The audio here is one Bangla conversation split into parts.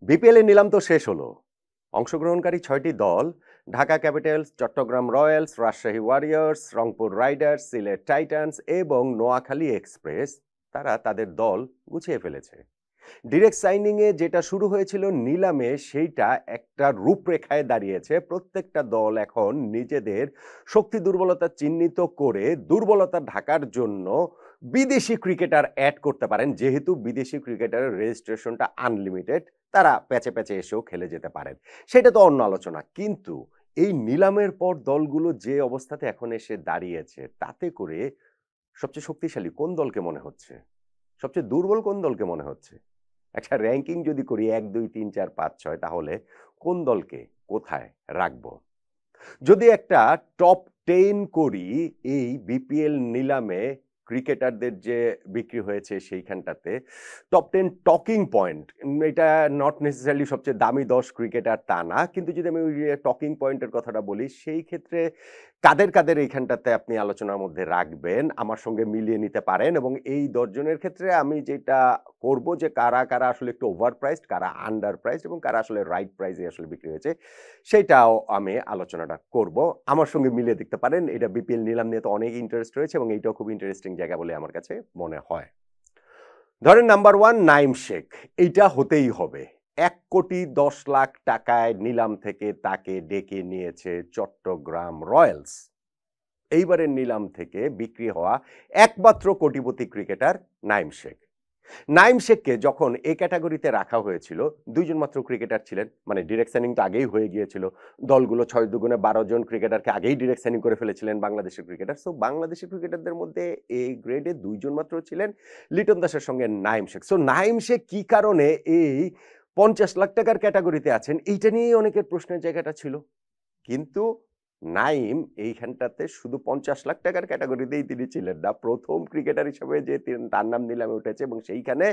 বিপিএল এর নিলাম তো শেষ হলো। অংশগ্রহণকারী ৬টি দল Dhaka Capitals, Chattogram Royals, Rajshahi Warriors, Rangpur Riders, Sylhet Titans এবং নোয়াখালী এক্সপ্রেস তারা তাদের দল গুছিয়ে ফেলেছে। ডিরেক্ট সাইনিং এ যেটা শুরু হয়েছিল নিলামে সেইটা একটা রূপরেখায় দাঁড়িয়েছে। প্রত্যেকটা দল এখন নিজেদের শক্তি দুর্বলতা চিহ্নিত করে দুর্বলতা ঢাকার জন্য বিদেশি ক্রিকেটার অ্যাড করতে পারেন। যেহেতু বিদেশি ক্রিকেটারের রেজিস্ট্রেশনটা আনলিমিটেড, তারা প্যাচে প্যাচে এসেও খেলে যেতে পারেন। সেটা তো অন্য আলোচনা। কিন্তু এই নিলামের পর দলগুলো যে অবস্থাতে এখন এসে দাঁড়িয়েছে তাতে করে সবচেয়ে শক্তিশালী কোন দলকে মনে হচ্ছে? সবচেয়ে দুর্বল কোন দলকে মনে হচ্ছে? একটা র‍্যাংকিং যদি করি ১, ২, ৩, ৪, ৫, ৬ তাহলে কোন দলকে কোথায় রাখবো? যদি একটা টপ 10 করি এই বিপিএল নিলামে ক্রিকেটারদের যে বিক্রি হয়েছে সেইখানটাতে টপ 10 টকিং পয়েন্ট, এটা নট নেসেসারিলি সবচেয়ে দামি ১০ ক্রিকেটার তা না। কিন্তু যদি আমি ওই যে টকিং পয়েন্টের কথাটা বলি সেই ক্ষেত্রে কাদের এইখানটাতে আপনি আলোচনার মধ্যে রাখবেন আমার সঙ্গে মিলিয়ে নিতে পারেন এবং এই ১০ জনের ক্ষেত্রে আমি যেটা করব যে কারা আসলে একটু ওভার প্রাইসড, কারা আন্ডার প্রাইসড এবং কারা আসলে রাইট প্রাইসে আসলে বিক্রি হয়েছে সেইটাও আমি আলোচনাটা করব। আমার সঙ্গে মিলিয়ে দেখতে পারেন। এটা বিপিএল নিলাম নিয়ে তো অনেক ইন্টারেস্ট রয়েছে এবং এইটাও খুব ইন্টারেস্টিং জায়গা বলে আমার কাছে মনে হয়। ধরেন নাম্বার 1 নাইম শেখ। এইটা হতেই হবে। ১,১০,০০,০০০ টাকায় নিলাম থেকে তাকে ডেকে নিয়েছে চট্টগ্রাম রয়্যালস। এইবারের নিলাম থেকে বিক্রি হওয়া একমাত্র কোটিপতি ক্রিকেটার নাইম শেখ। নাইম শেখকে যখন এ ক্যাটাগরিতে রাখা হয়েছিল ২ জন মাত্র ক্রিকেটার ছিলেন। মানে ডিরেক্ট সাইনিং তো আগেই হয়ে গিয়েছিল। দলগুলো ৬ দুগুণে ১২ জন ক্রিকেটারকে আগেই ডিরেক্ট সাইনিং করে ফেলেছিলেন বাংলাদেশের ক্রিকেটার। সো বাংলাদেশের ক্রিকেটারদের মধ্যে এ গ্রেডে ২ জন মাত্র ছিলেন লিটন দাসের সঙ্গে নাইম শেখ। সো নাইম শেখ কি কারণে এই ৫০ লাখ টাকার ক্যাটাগরিতে আছেন এইটা নিয়েই অনেকের প্রশ্নের জায়গাটা ছিল। কিন্তু নাইম এইখানটাতে শুধু ৫০ লাখ টাকার ক্যাটাগরিতেই তিনি ছিলেন না। প্রথম ক্রিকেটার হিসেবে যে তার নাম নিলামে উঠেছে এবং সেইখানে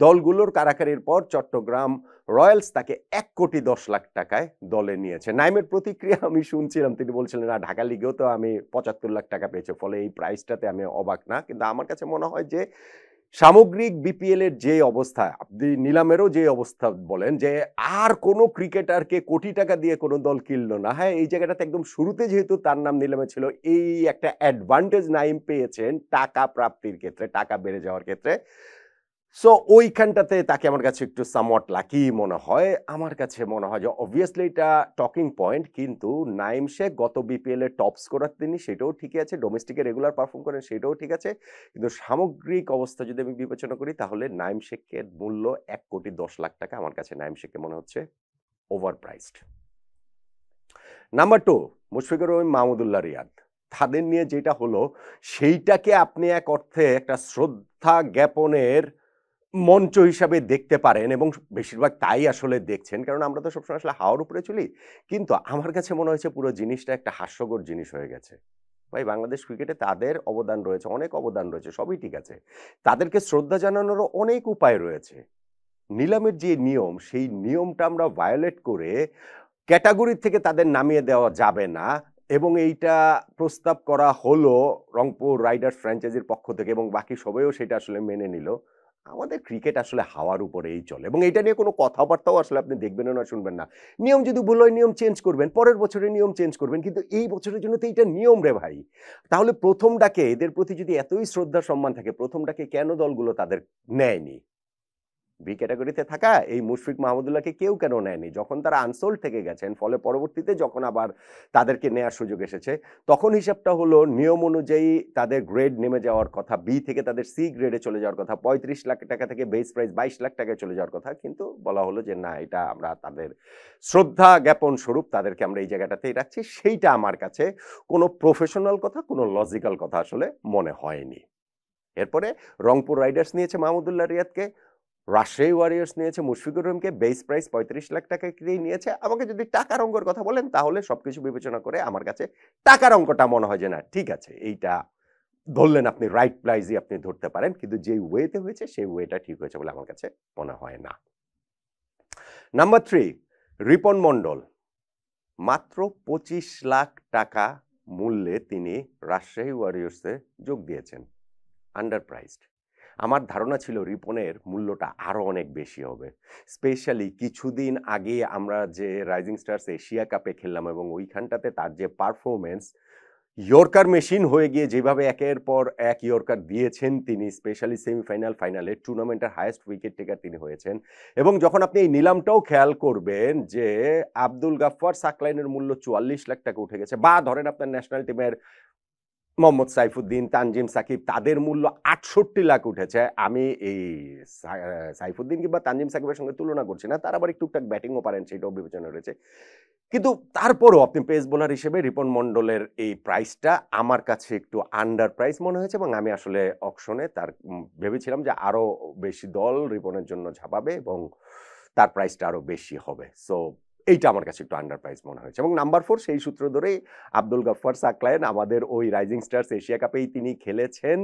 দলগুলোর কারাকারির পর চট্টগ্রাম রয়্যালস তাকে ১,১০,০০,০০০ টাকায় দলে নিয়েছে। নাইমের প্রতিক্রিয়া আমি শুনছিলাম, তিনি বলছিলেন, "না, ঢাকা লিগেও তো আমি ৭৫ লাখ টাকা পেয়েছি। ফলে এই প্রাইসটাতে আমি অবাক না।" কিন্তু আমার কাছে মনে হয় যে সামগ্রিক বিপিএল এর যে অবস্থা, আপনি নিলামেরও যে অবস্থা বলেন যে আর কোন ক্রিকেটারকে কোটি টাকা দিয়ে কোন দল কিনলো না। হ্যাঁ, এই জায়গাটাতে একদম শুরুতে যেহেতু তার নাম নিলামে ছিল, এই একটা অ্যাডভান্টেজ নাইম পেয়েছেন টাকা প্রাপ্তির ক্ষেত্রে, টাকা বেড়ে যাওয়ার ক্ষেত্রে। সো ওইখানটাতে তাকে আমার কাছে একটু সামওয়াট লাকি মনে হয়। আমার কাছে মনে হয় যে অবভিয়াসলি এটা টকিং পয়েন্ট, কিন্তু নাইম শেখ গত বিপিএল এর টপ স্কোরার তিনি, সেটাও ঠিকই আছে। ডোমেস্টিকে রেগুলার পারফর্ম করেন সেটাও ঠিক আছে। কিন্তু সামগ্রিক অবস্থা যদি আমি বিবেচনা করি তাহলে নাইম শেখের মূল্য ১,১০,০০,০০০ টাকা। আমার কাছে নাইম শেখকে মনে হচ্ছে over priced. Number 2 Mushfiqur Rahim, Mahmudullah Riyad. তাদের নিয়ে যেটা হলো সেইটাকে আপনি এক অর্থে একটা শ্রদ্ধা জ্ঞাপনের মঞ্চ হিসাবে দেখতে পারেন এবং বেশিরভাগ তাই আসলে দেখছেন। কারণ আমরা তো সবসময় আসলে হাওয়ার উপরে চলি। কিন্তু আমার কাছে মনে হয়েছে পুরো জিনিসটা একটা হাস্যকর জিনিস হয়ে গেছে। ভাই, বাংলাদেশ ক্রিকেটে তাদের অবদান রয়েছে, অনেক অবদান রয়েছে, সবই ঠিক আছে। তাদেরকে শ্রদ্ধা জানানোরও অনেক উপায় রয়েছে। নিলামের যে নিয়ম, সেই নিয়মটা আমরা ভায়োলেট করে ক্যাটাগরি থেকে তাদের নামিয়ে দেওয়া যাবে না এবং এইটা প্রস্তাব করা হলো রংপুর রাইডার্স ফ্র্যাঞ্চাইজির পক্ষ থেকে এবং বাকি সবাইও সেটা আসলে মেনে নিল। আমাদের ক্রিকেট আসলে হাওয়ার উপরেই চলে এবং এটা নিয়ে কোনো কথাবার্তাও আসলে আপনি দেখবেনও না, শুনবেন না। নিয়ম যদি ভুল হয় নিয়ম চেঞ্জ করবেন, পরের বছরে নিয়ম চেঞ্জ করবেন, কিন্তু এই বছরের জন্য তো এইটা নিয়ম রে ভাই। তাহলে প্রথম ডাকে এদের প্রতি যদি এতই শ্রদ্ধা সম্মান থাকে, প্রথম ডাকে কেন দলগুলো তাদের নেয়নি? বি ক্যাটাগরিতে থাকা এই মুশফিক মাহমুদুল্লাহকে কেউ কেন নেয়নি? যখন তারা আনসোল্ড থেকে গেছেন, ফলে পরবর্তীতে যখন আবার তাদেরকে নেয়ার সুযোগ এসেছে, তখন হিসাবটা হলো নিয়ম অনুযায়ী তাদের গ্রেড নেমে যাওয়ার কথা। বি থেকে তাদের সি গ্রেডে চলে যাওয়ার কথা। ৩৫ লাখ টাকা থেকে বেস প্রাইস ২২ লাখ টাকায় চলে যাওয়ার কথা। কিন্তু বলা হলো যে না, এটা আমরা তাদের শ্রদ্ধা জ্ঞাপন স্বরূপ তাদেরকে আমরা এই জায়গাটাতেই রাখছি। সেইটা আমার কাছে কোনো প্রফেশনাল কথা, কোনো লজিক্যাল কথা আসলে মনে হয়নি। এরপরে রংপুর রাইডার্স নিয়েছে মাহমুদুল্লাহ রিয়াদকে, রাজশাহী ওয়ারিয়র্স নিয়েছে মুশফিকুর রহিমকে, বেস প্রাইস ৩৫ লাখ টাকা দিয়ে নিয়েছে। আমাকে যদি টাকার অঙ্কের কথা বলেন তাহলে সবকিছু বিবেচনা করে আমার কাছে টাকার অঙ্কটা মনে হয় যে না, ঠিক আছে, এইটা ধরলেন আপনি, রাইট প্রাইসই আপনি ধরতে পারেন, কিন্তু যে ওয়েতে হয়েছে সেই ওয়েটা ঠিক হয়েছে বলে আমার কাছে মনে হয় না। নাম্বার 3 রিপন মন্ডল। মাত্র ২৫ লাখ টাকা মূল্যে তিনি রাজশাহী ওয়ারিয়র্সে যোগ দিয়েছেন। Under priced. আমার ধারণা ছিল রিপনের মূল্যটা আরো অনেক বেশি হবে। স্পেশালি কিছুদিন আগে আমরা যে রাইজিং স্টারস এশিয়া কাপে খেললাম এবং ওইখানটাতে তার যে পারফরম্যান্স, ইয়র্কার মেশিন হয়ে গিয়ে যেভাবে একের পর এক ইয়র্কার দিয়েছেন তিনি, স্পেশালি সেমিফাইনাল ফাইনালে টুর্নামেন্টের হাইয়েস্ট উইকেট টেকার তিনি হয়েছেন। এবং যখন আপনি এই নিলামটাও খেয়াল করবেন যে আব্দুল গাফফার সাকলাইনের মূল্য ৪৪ লাখ টাকা উঠে গেছে, বা ধরেন আপনার ন্যাশনাল টিমের মোহাম্মদ সাইফুদ্দিন, তানজিম সাকিব, তাদের মূল্য ৬৮ লাখ উঠেছে। আমি এই সাইফুদ্দিন কিংবা তানজিম সাকিবের সঙ্গে তুলনা করছি না, তারা আবার টুকটাক ব্যাটিংও পারেন, সেটাও বিবেচনা রয়েছে। কিন্তু তারপরও আপনি পেস বোলার হিসেবে রিপন মন্ডলের এই প্রাইসটা আমার কাছে একটু আন্ডার প্রাইস মনে হয়েছে, এবং আমি আসলে অকশনে তার ভেবেছিলাম যে আরো বেশি দল রিপনের জন্য ঝাঁপাবে এবং তার প্রাইসটা আরো বেশি হবে। সো এইটা আমার কাছে একটু আন্ডার প্রাইস মনে হয়েছে। এবং নাম্বার 4 সেই সূত্র ধরেই আব্দুল গাফফার সাকলায়েন আমাদের ওই রাইজিং স্টারস এশিয়া কাপেই তিনি খেলেছেন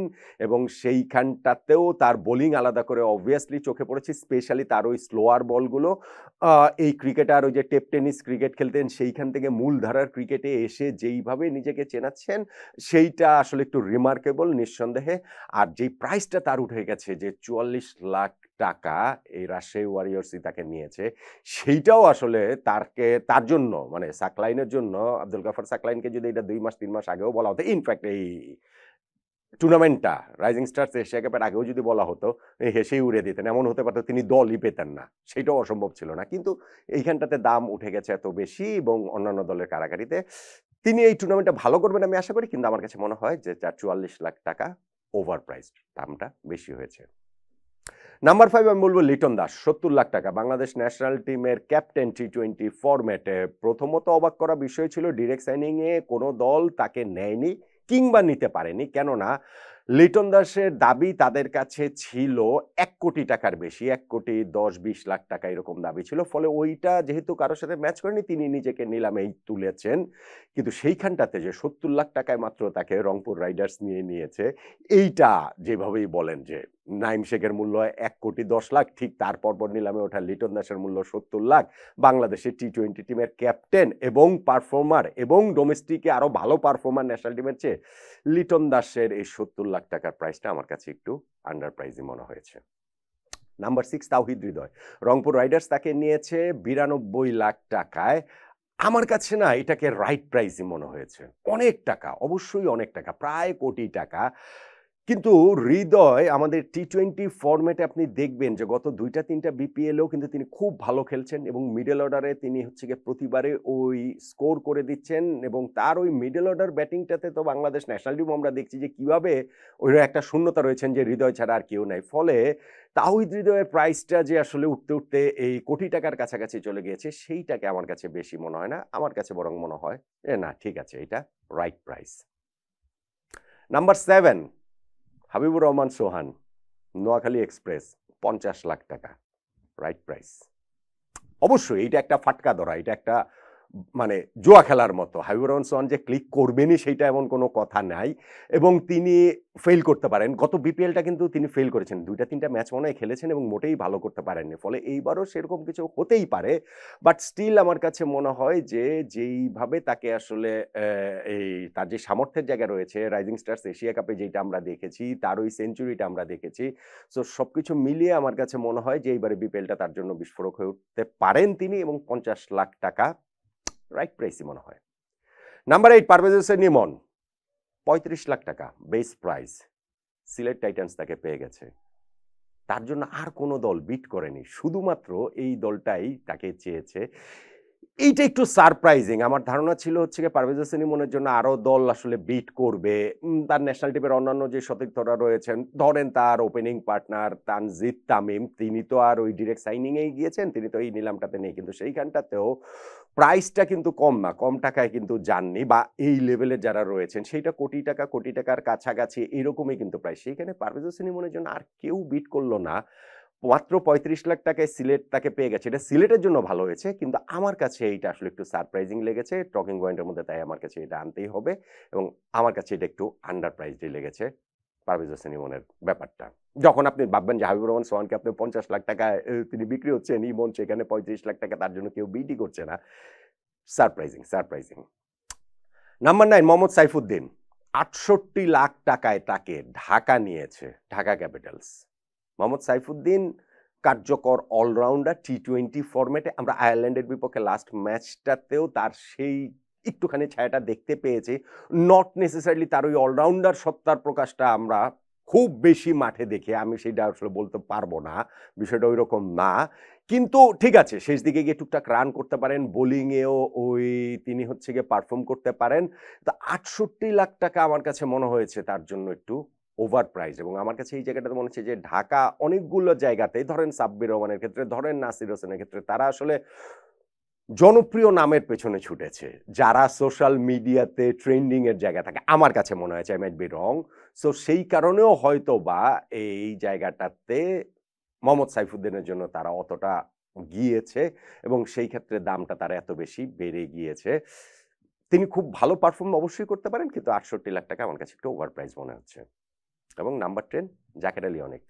এবং সেইখানটাতেও তার বোলিং আলাদা করে অবভিয়াসলি চোখে পড়েছে, স্পেশালি তার ওই স্লোয়ার বলগুলো। এই ক্রিকেটার ওই যে টেপ টেনিস ক্রিকেট খেলতেন সেইখান থেকে মূলধারার ক্রিকেটে এসে যেইভাবে নিজেকে চেনাচ্ছেন সেইটা আসলে একটু রিমার্কেবল নিঃসন্দেহে। আর যেই প্রাইসটা তার উঠে গেছে যে ৪৪ লাখ টাকা এই রাজশাহী ওয়ারিয়র্সই তাকে নিয়েছে, সেইটাও আসলে তার জন্য মানে সাকলাইনের জন্য, আব্দুল গাফফার সাকলাইনকে যদি এটা ২ মাস ৩ মাস আগেও বলা হতো, ইনফ্যাক্ট এই টুর্নামেন্টটা রাইজিং স্টারস এশিয়া কাপের আগেও যদি বলা হতো, হেসেই উড়িয়ে দিতেন। এমন হতে পারতো তিনি দলই পেতেন না, সেটাও অসম্ভব ছিল না। কিন্তু এইখানটাতে দাম উঠে গেছে এত বেশি এবং অন্যান্য দলের কারাকারিতে তিনি এই টুর্নামেন্টটা ভালো করবেন আমি আশা করি, কিন্তু আমার কাছে মনে হয় যে তার ৪৪ লাখ টাকা ওভার প্রাইসড, দামটা বেশি হয়েছে। নাম্বার 5 আমি বলবো লিটন দাস, ৭০ লাখ টাকা। বাংলাদেশ ন্যাশনাল টিমের ক্যাপ্টেন টি-20 ফরম্যাটে। প্রথমত অবাক করা বিষয় ছিল ডিরেক্ট সাইনিংয়ে কোনো দল তাকে নেয়নি কিংবা নিতে পারেনি, কেননা লিটন দাসের দাবি তাদের কাছে ছিল ১ কোটি টাকার বেশি, ১ কোটি ১০-২০ লাখ টাকা এরকম দাবি ছিল। ফলে ওইটা যেহেতু কারোর সাথে ম্যাচ করেনি, তিনি নিজেকে নিলামেই তুলেছেন। কিন্তু সেইখানটাতে যে ৭০ লাখ টাকায় মাত্র তাকে রংপুর রাইডার্স নিয়ে নিয়েছে, এইটা যেভাবেই বলেন যে নাইম শেখের মূল্য ১ কোটি ১০ লাখ, ঠিক তার পরপর নিলামে ওঠা লিটন দাসের মূল্য ৭০ লাখ। বাংলাদেশের টি-20 টিমের ক্যাপ্টেন এবং পারফর্মার এবং ডোমেস্টিকে আরো ভালো পারফর্মার ন্যাশনাল টিমের চেয়ে লিটন দাসের এই ৭০ লাখ টাকার প্রাইসটা আমার কাছে একটু আন্ডার প্রাইজই মনে হয়েছে। নাম্বার 6 তাওহিদ হৃদয়, রংপুর রাইডার্স তাকে নিয়েছে ৯২ লাখ টাকায়। আমার কাছে না এটাকে রাইট প্রাইসই মনে হয়েছে। অনেক টাকা, অবশ্যই অনেক টাকা, প্রায় কোটি টাকা। কিন্তু হৃদয় আমাদের টি-20 ফরম্যাটে আপনি দেখবেন যে গত ২টা-৩টা বিপিএলেও কিন্তু তিনি খুব ভালো খেলছেন এবং মিডল অর্ডারে তিনি হচ্ছে গিয়ে প্রতিবারে ওই স্কোর করে দিচ্ছেন, এবং তার ওই মিডল অর্ডার ব্যাটিংটাতে তো বাংলাদেশ ন্যাশনাল টিম আমরা দেখছি যে কিভাবে ওই একটা শূন্যতা রয়েছেন যে হৃদয় ছাড়া আর কেউ নাই। ফলে তাওহিদ হৃদয়ের প্রাইসটা যে আসলে উঠতে উঠতে এই কোটি টাকার কাছাকাছি চলে গিয়েছে, সেইটাকে আমার কাছে বেশি মনে হয় না। আমার কাছে বরং মনে হয় যে না, ঠিক আছে, এটা right price. Number 7 Habibur Rahman Sohan, Noakhali express, ৫০ lakh টাকা, রাইট প্রাইস। অবশ্যই এইটা একটা ফাটকা ধরা, এটা একটা মানে জুয়া খেলার মতো। হাবিবুর রহমান সোহান যে ক্লিক করবেনই সেইটা এমন কোনো কথা নাই, এবং তিনি ফেল করতে পারেন। গত বিপিএলটা কিন্তু তিনি ফেল করেছেন, ২টা-৩টা ম্যাচ মনে হয় খেলেছেন এবং মোটেই ভালো করতে পারেননি। ফলে এইবারও সেরকম কিছু হতেই পারে, বাট স্টিল আমার কাছে মনে হয় যে যেইভাবে তাকে আসলে এই তার যে সামর্থ্যের জায়গা রয়েছে রাইজিং স্টারস এশিয়া কাপে যেটা আমরা দেখেছি, তার ওই সেঞ্চুরিটা আমরা দেখেছি, সো সবকিছু মিলিয়ে আমার কাছে মনে হয় যে এইবারে বিপিএলটা তার জন্য বিস্ফোরক হয়ে উঠতে পারেন তিনি, এবং ৫০ লাখ টাকা রাইট প্রাইসই মনে হয়। নাম্বার 8 পারভেজ হোসেন ইমন, ৩৫ লাখ টাকা বেস প্রাইস। সিলেট টাইটান্স তাকে পেয়ে গেছে, তার জন্য আর কোনো দল বিট করেনি, শুধুমাত্র এই দলটাই তাকে চেয়েছে। এইটা একটু সারপ্রাইজিং। আমার ধারণা ছিল হচ্ছে গিয়ে পারভেজ হোসেন ইমনের জন্য আরো দল আসলে বিট করবে। তার ন্যাশনাল টিমের অন্যান্য যে সতীর্থরা রয়েছেন, ধরেন তার ওপেনিং পার্টনার তানজিদ তামিম, তিনি তো আর ওই ডিরেক্ট সাইনিং এই গিয়েছেন, তিনি তো এই নিলামটাতে নেই, কিন্তু সেইখানটাতেও প্রাইসটা কিন্তু কম না, কম টাকায় কিন্তু যাননি, বা এই লেভেলের যারা রয়েছেন সেইটা কোটি টাকা, কোটি টাকার কাছাকাছি এরকমই কিন্তু প্রাইস। সেইখানে পারভেজ হোসেন ইমনের জন্য আর কেউ বিট করলো না। মাত্র ৩৫ লাখ টাকায় সিলেট তাকে পেয়ে গেছে, এটা সিলেটের জন্য ভালো হয়েছে, কিন্তু আমার কাছে এইটা আসলে একটু সারপ্রাইজিং লেগেছে টকিং পয়েন্টের মধ্যে, তাই আমার কাছে এটা আনতেই হবে, এবং আমার কাছে এটা একটু আন্ডার প্রাইজডই লেগেছে পারভেজ হোসেন ইমনের ব্যাপারটা। যখন আপনি ভাববেন যে হাবিবুর রহমান সোহানকে আপনি ৫০ লাখ টাকায় তিনি বিক্রি হচ্ছেন, ইমন সেখানে ৩৫ লাখ টাকা, তার জন্য কেউ বিটই করছে না। Surprising, surprising. Number 9 Mohammad Saifuddin, ৬৮ lakh টাকায় তাকে ঢাকা নিয়েছে, ঢাকা ক্যাপিটালস। মোহাম্মদ সাইফুদ্দিন কার্যকর অলরাউন্ডার টি-20 ফরম্যাটে আমরা আয়ারল্যান্ডের বিপক্ষে লাস্ট ম্যাচটাতেও তার সেই একটুখানি ছায়াটা দেখতে পেয়েছি। নট নেসেসারিলি তার ওই অলরাউন্ডার সত্তার প্রকাশটা আমরা খুব বেশি মাঠে দেখি। আমি সেটা আসলে বলতে পারব না। বিষয়টা ঐরকম না। কিন্তু ঠিক আছে, শেষ দিকে গিয়ে টুকটাক রান করতে পারেন। বোলিংয়েও তিনি হচ্ছে গিয়ে পারফর্ম করতে পারেন। তো ৳৬৮,০০,০০০ আমার কাছে মনে হয়েছে তার জন্য একটু ওভার প্রাইস, এবং আমার কাছে এই জায়গাটাতে মনে হচ্ছে যে ঢাকা অনেকগুলো জায়গাতেই, ধরেন সাব্বির রহমানের ক্ষেত্রে, ধরেন নাসির হোসেনের ক্ষেত্রে, তারা আসলে জনপ্রিয় নামের পেছনে ছুটেছে। যারা সোশ্যাল মিডিয়াতে ট্রেন্ডিং এর জায়গায় থাকে। আমার কাছে মনে হয়েছে, I might be wrong. So সেই কারণেও হয়তোবা এই জায়গাটাতে মোহাম্মদ সাইফুদ্দিনের জন্য তারা অতটা গিয়েছে, এবং সেই ক্ষেত্রে দামটা তার এত বেশি বেড়ে গিয়েছে। তিনি খুব ভালো পারফর্ম অবশ্যই করতে পারেন, কিন্তু ৳৬৮,০০,০০০ আমার কাছে একটু ওভার প্রাইস মনে হচ্ছে। এবং নাম্বার 10 জাকের আলী অনেক।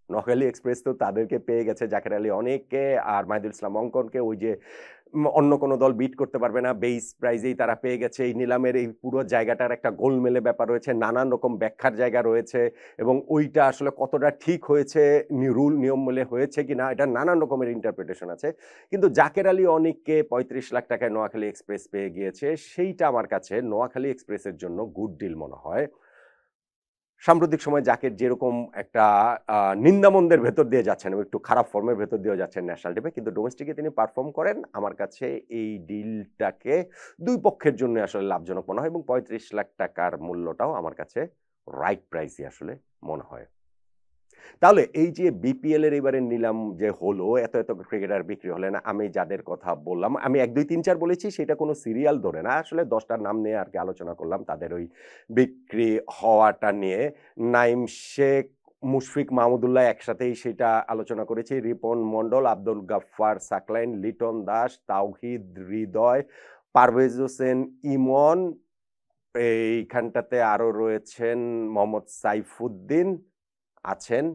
নোয়াখালী এক্সপ্রেস তো তাদেরকে পেয়ে গেছে, জাকের আলী অনেককে আর মাহিদুল ইসলাম অঙ্কনকে। ওই যে অন্য কোনো দল বিট করতে পারবে না, বেইস প্রাইজেই তারা পেয়ে গেছে। এই নিলামের এই পুরো জায়গাটার একটা গোলমেলে ব্যাপার রয়েছে, নানান রকম ব্যাখ্যার জায়গা রয়েছে, এবং ওইটা আসলে কতটা ঠিক হয়েছে, রুল নিয়ম মেলে হয়েছে কিনা, এটা নানান রকমের ইন্টারপ্রিটেশন আছে। কিন্তু জাকের আলী অনেককে ৳৩৫,০০,০০০ নোয়াখালী এক্সপ্রেস পেয়ে গিয়েছে। সেইটা আমার কাছে নোয়াখালী এক্সপ্রেসের জন্য গুড ডিল মনে হয়। সাম্প্রতিক সময়ে জাকের যেরকম একটা নিন্দামন্দের ভেতর দিয়ে যাচ্ছেন এবং একটু খারাপ ফর্মের ভেতর দিয়েও যাচ্ছেন ন্যাশনাল টিমে, কিন্তু ডোমেস্টিকে তিনি পারফর্ম করেন। আমার কাছে এই ডিলটাকে ২ পক্ষের জন্য আসলে লাভজনক মনে হয়, এবং ৳৩৫,০০,০০০ মূল্যটাও আমার কাছে রাইট প্রাইসই আসলে মনে হয়। তাহলে এই যে বিপিএল এর এবারের নিলাম যে হলো, এত ক্রিকেটার বিক্রি হলেন, আমি যাদের কথা বললাম, আমি ১, ২, ৩, ৪ বলেছি, সেটা কোনো সিরিয়াল ধরে না। আসলে ১০ টার নাম নিয়ে আরকি আলোচনা করলাম তাদের ওই বিক্রি হওয়াটা নিয়ে। নাইম শেখ, মুশফিক মাহমুদুল্লাহ একসাথেই সেটা আলোচনা করেছি। রিপন মন্ডল, আব্দুল গাফফার সাকলাইন, লিটন দাস, তাওহিদ হৃদয়, পারভেজ হোসেন ইমন, এইখানটাতে আরো রয়েছেন মোহাম্মদ সাইফুদ্দিন, আছেন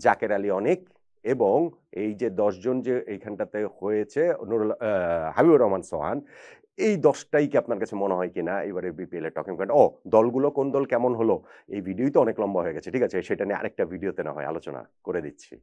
জাকের আলী অনেক, এবং এই যে ১০ জন যে এইখানটাতে হয়েছে, হাবিবুর রহমান সোহান, এই ১০ টাই কি আপনার কাছে মনে হয় কিনা এবারের বিপিএল এর টকিং পয়েন্ট? দলগুলো কোন দল কেমন হলো? এই ভিডিওই তো অনেক লম্বা হয়ে গেছে। ঠিক আছে? সেটা নিয়ে আরেকটা ভিডিওতে না হয় আলোচনা করে দিচ্ছি।